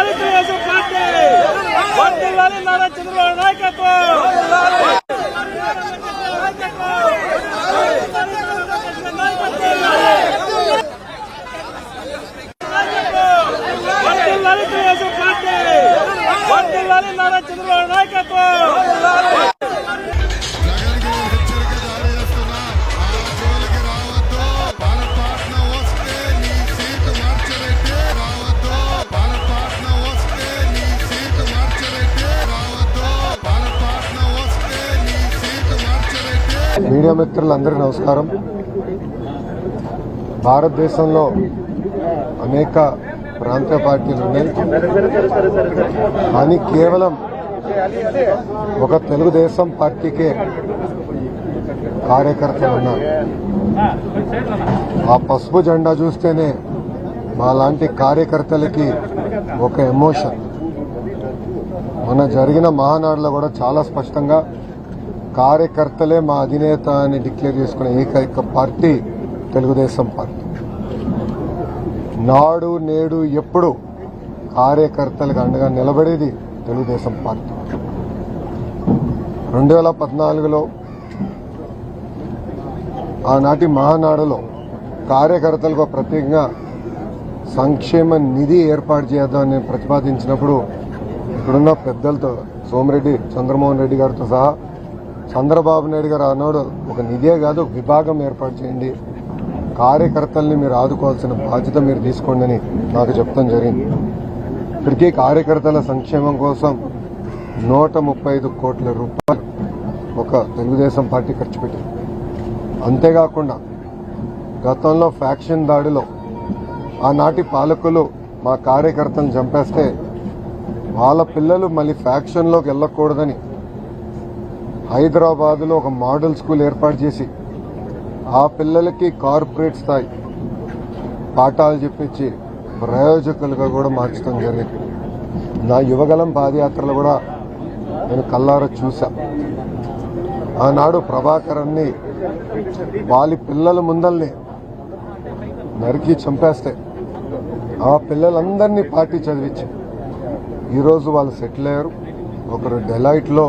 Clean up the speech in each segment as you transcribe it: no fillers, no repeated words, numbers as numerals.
Telugu Desam party వర్ధిల్లాలి నారా చంద్రబాబు నాయకత్వం. వర్ధిల్లాలి తెలుగుదేశం పార్టీ వర్ధిల్లాలి నారా చంద్రబాబు నాయకత్వం. మీడియా మిత్రులందరికీ నమస్కారం. భారతదేశంలో అనేక ప్రాంతీయ పార్టీలు ఉన్నాయి, కానీ కేవలం ఒక తెలుగుదేశం పార్టీకే కార్యకర్తలు ఉన్నారు. ఆ పసుపు జెండా చూస్తేనే మా లాంటి కార్యకర్తలకి ఒక ఎమోషన్. మొన్న జరిగిన మహానాడులో కూడా చాలా స్పష్టంగా కార్యకర్తలే మా అధినేత అని డిక్లేర్ చేసుకునే ఏకైక పార్టీ తెలుగుదేశం పార్టీ. నాడు నేడు ఎప్పుడు కార్యకర్తలకు అండగా నిలబడేది తెలుగుదేశం పార్టీ. 2014లో ఆనాటి మహానాడులో కార్యకర్తలకు ప్రత్యేకంగా సంక్షేమ నిధి ఏర్పాటు చేద్దామని ప్రతిపాదించినప్పుడు ఇక్కడున్న పెద్దలతో సోమిరెడ్డి చంద్రమోహన్ రెడ్డి గారితో సహా చంద్రబాబు నాయుడు గారు అన్నాడు, ఒక నిధే కాదు ఒక విభాగం ఏర్పాటు చేయండి, కార్యకర్తల్ని మీరు ఆదుకోవాల్సిన బాధ్యత మీరు తీసుకోండి అని నాకు చెప్తాం జరిగింది. ఇప్పటికీ కార్యకర్తల సంక్షేమం కోసం 135 కోట్ల రూపాయలు ఒక తెలుగుదేశం పార్టీ ఖర్చు పెట్టింది. అంతేకాకుండా గతంలో ఫ్యాక్షన్ దాడిలో ఆనాటి పాలకులు మా కార్యకర్తలను చంపేస్తే వాళ్ళ పిల్లలు మళ్ళీ ఫ్యాక్షన్లోకి వెళ్ళకూడదని హైదరాబాద్లో ఒక మోడల్ స్కూల్ ఏర్పాటు చేసి ఆ పిల్లలకి కార్పొరేట్ స్థాయి పాఠాలు చెప్పించి ప్రయోజకులుగా కూడా మార్చడం జరిగింది. నా యువగలం పాదయాత్రలో కూడా నేను కల్లారా చూసా. ఆనాడు ప్రభాకరన్ని వాళ్ళ పిల్లల ముందల్ని నరికి చంపేస్తే ఆ పిల్లలందరినీ పార్టీ చదివించి ఈరోజు వాళ్ళు సెటిల్ అయ్యారు. ఒకరు డెలాయిట్లో,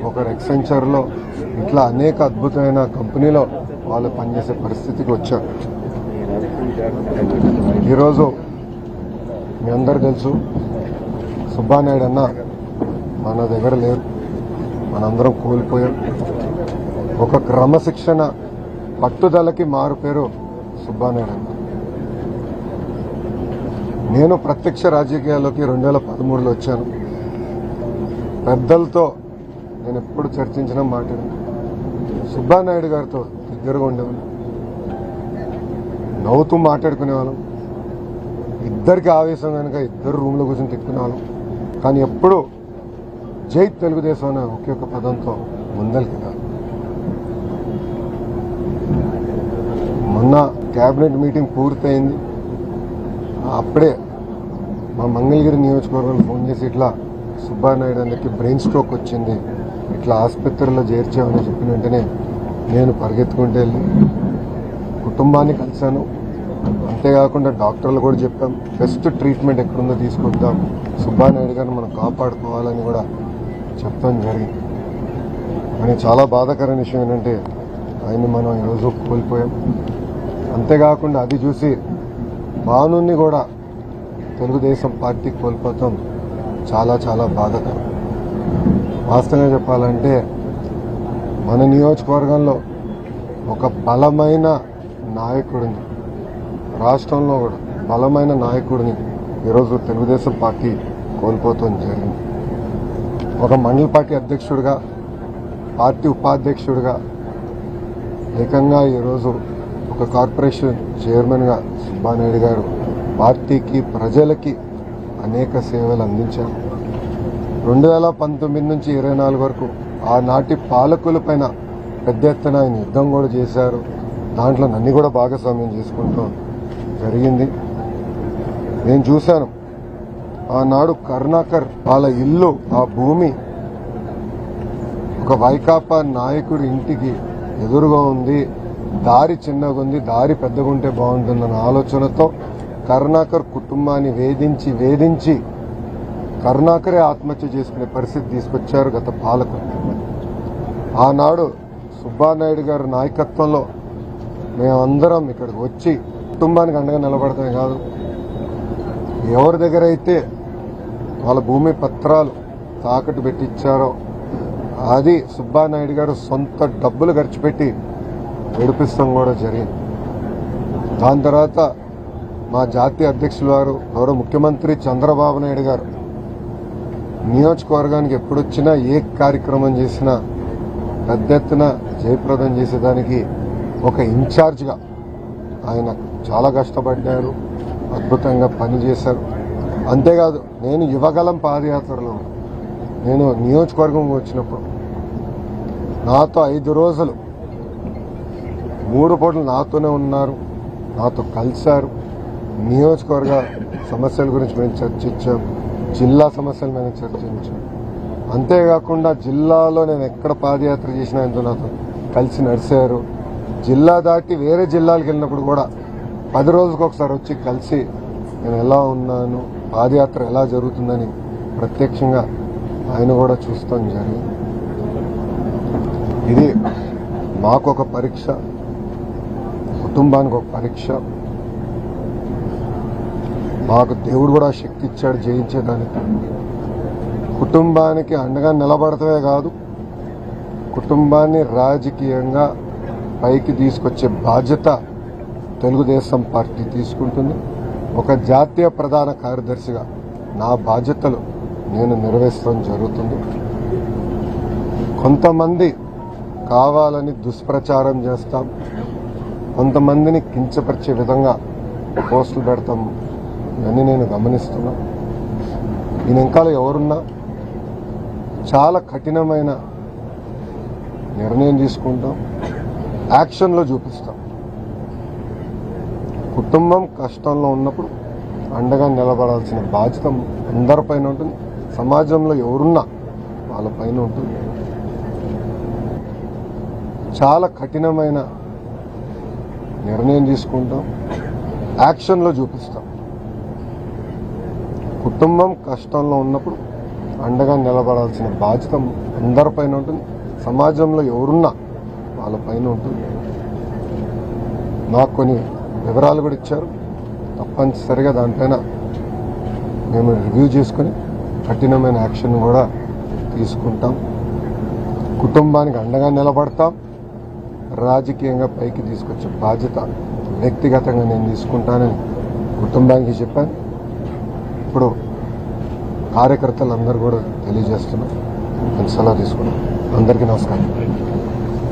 ఒకరు ఎక్సెంచర్లో, ఇట్లా అనేక అద్భుతమైన కంపెనీలో వాళ్ళు పనిచేసే పరిస్థితికి వచ్చారు. ఈరోజు మీ అందరు తెలుసు, సుబ్బానాయుడు అన్న మన దగ్గర లేరు, మనందరం కోల్పోయాం. ఒక క్రమశిక్షణ పట్టుదలకి మారు పేరు సుబ్బానాయుడు అన్న. నేను ప్రత్యక్ష రాజకీయాల్లోకి 2013లో వచ్చాను. పెద్దలతో నేను ఎప్పుడు చర్చించిన మాట సుబ్బానాయుడు గారితో దగ్గరగా ఉండేవాళ్ళం, నవ్వుతూ మాట్లాడుకునేవాళ్ళం. ఇద్దరికి ఆవేశం కనుక ఇద్దరు రూమ్లో కూర్చొని తిట్టుకునేవాళ్ళం. కానీ ఎప్పుడు జై తెలుగుదేశం అనే ఒకే ఒక పదంతో ముందరికి కాదు. మొన్న కేబినెట్ మీటింగ్ పూర్తయింది. అప్పుడే మా మంగళగిరి నియోజకవర్గంలో ఫోన్ చేసి ఇట్లా సుబ్బానాయుడు అందరికి బ్రెయిన్ స్ట్రోక్ వచ్చింది, ఇట్లా ఆసుపత్రిలో చేర్చామని చెప్పిన వెంటనే నేను పరిగెత్తుకుంటూ వెళ్ళి కుటుంబాన్ని కలిశాను. అంతేకాకుండా డాక్టర్లు కూడా చెప్పాం, బెస్ట్ ట్రీట్మెంట్ ఎక్కడుందో తీసుకొద్దాం, సుబ్బానాయుడు గారిని మనం కాపాడుకోవాలని కూడా చెప్పడం జరిగింది. కానీ చాలా బాధాకరమైన విషయం ఏంటంటే ఆయన్ని మనం ఈరోజు కోల్పోయాం. అంతేకాకుండా అది చూసి భానుని కూడా తెలుగుదేశం పార్టీ కోల్పోతాం చాలా చాలా బాధాకరం. వాస్తవంగా చెప్పాలంటే మన నియోజకవర్గంలో ఒక బలమైన నాయకుడిని, రాష్ట్రంలో కూడా బలమైన నాయకుడిని ఈరోజు తెలుగుదేశం పార్టీ కోల్పోతాం జరిగింది. ఒక మండల పార్టీ అధ్యక్షుడిగా, పార్టీ ఉపాధ్యక్షుడిగా, ఏకంగా ఈరోజు ఒక కార్పొరేషన్ చైర్మన్గా సుబ్బానాయుడు గారు పార్టీకి, ప్రజలకి అనేక సేవలు అందించారు. 2019 నుంచి 24 వరకు ఆనాటి పాలకులపైన పెద్ద ఎత్తున ఆయన యుద్ధం కూడా చేశారు. దాంట్లో నన్ను కూడా భాగస్వామ్యం చేసుకుంటూ జరిగింది. నేను చూశాను ఆనాడు కరుణాకర్ వాళ్ళ ఇల్లు, ఆ భూమి ఒక వైకాపా నాయకుడి ఇంటికి ఎదురుగా ఉంది, దారి చిన్నగా ఉంది, దారి పెద్దగా ఉంటే బాగుంటుందన్న ఆలోచనతో కరుణాకర్ కుటుంబాన్ని వేధించి కరుణాకరే ఆత్మహత్య చేసుకునే పరిస్థితి తీసుకొచ్చారు గత పాలకులు. ఆనాడు సుబ్బానాయుడు గారి నాయకత్వంలో మేమందరం ఇక్కడికి వచ్చి కుటుంబానికి అండగా నిలబడతామే కాదు, ఎవరి దగ్గర అయితే వాళ్ళ భూమి పత్రాలు తాకట్టు పెట్టించారో అది సుబ్బానాయుడు గారు సొంత డబ్బులు ఖర్చు పెట్టి విడిపిస్తాం కూడా జరిగింది. దాని తర్వాత మా జాతీయ అధ్యక్షులు వారు గౌరవ ముఖ్యమంత్రి చంద్రబాబు నాయుడు గారు నియోజకవర్గానికి ఎప్పుడొచ్చినా ఏ కార్యక్రమం చేసినా పెద్ద ఎత్తున జయప్రదం చేసేదానికి ఒక ఇన్ఛార్జ్గా ఆయన చాలా కష్టపడ్డారు, అద్భుతంగా పనిచేశారు. అంతేకాదు నేను యువగలం పాదయాత్రలో నేను నియోజకవర్గం వచ్చినప్పుడు నాతో 5 రోజులు 3 పూటలు నాతోనే ఉన్నారు, నాతో కలిశారు. నియోజకవర్గ సమస్యల గురించి మేము చర్చించాం, జిల్లా సమస్యల మీద చర్చించాం. అంతేకాకుండా జిల్లాలో నేను ఎక్కడ పాదయాత్ర చేసినా ఎంతో నాతో కలిసి నడిచారు. జిల్లా దాటి వేరే జిల్లాలకు వెళ్ళినప్పుడు కూడా 10 రోజులకు ఒకసారి వచ్చి కలిసి నేను ఎలా ఉన్నాను, పాదయాత్ర ఎలా జరుగుతుందని ప్రత్యక్షంగా ఆయన కూడా చూస్తాం జరిగింది. ఇది మాకు ఒక పరీక్ష, కుటుంబానికి ఒక పరీక్ష. మాకు దేవుడు కూడా శక్తి ఇచ్చాడు జయించేదానికి. కుటుంబానికి అండగా నిలబడటమే కాదు, కుటుంబాన్ని రాజకీయంగా పైకి తీసుకొచ్చే బాధ్యత తెలుగుదేశం పార్టీ తీసుకుంటుంది. ఒక జాతీయ ప్రధాన కార్యదర్శిగా నా బాధ్యతలు నేను నెరవేర్చడం జరుగుతుంది. కొంతమంది కావాలని దుష్ప్రచారం చేస్తాం, కొంతమందిని కించపరిచే విధంగా పోస్టులు పెడతాం, ఇవన్నీ నేను గమనిస్తున్నా. దీని వెనకాల ఎవరున్నా చాలా కఠినమైన నిర్ణయం తీసుకుంటాం, యాక్షన్లో చూపిస్తాం. కుటుంబం కష్టంలో ఉన్నప్పుడు అండగా నిలబడాల్సిన బాధ్యత అందరిపైన ఉంటుంది, సమాజంలో ఎవరున్నా వాళ్ళపైన ఉంటుంది. చాలా కఠినమైన నిర్ణయం తీసుకుంటాం, యాక్షన్లో చూపిస్తాం. కుటుంబం కష్టంలో ఉన్నప్పుడు అండగా నిలబడాల్సిన బాధ్యత అందరిపైన ఉంటుంది, సమాజంలో ఎవరున్నా వాళ్ళపైన ఉంటుంది. నాకు కొన్ని వివరాలు కూడా ఇచ్చారు, తప్పనిసరిగా దానిపైన మేము రివ్యూ చేసుకుని కఠినమైన యాక్షన్ కూడా తీసుకుంటాం. కుటుంబానికి అండగా నిలబడతాం, రాజకీయంగా పైకి తీసుకొచ్చే బాధ్యత వ్యక్తిగతంగా నేను తీసుకుంటానని కుటుంబానికి చెప్పాను. ఇప్పుడు కార్యకర్తలందరూ కూడా తెలియజేస్తున్నారు. నేను సలహా తీసుకున్నాను. అందరికీ నమస్కారం.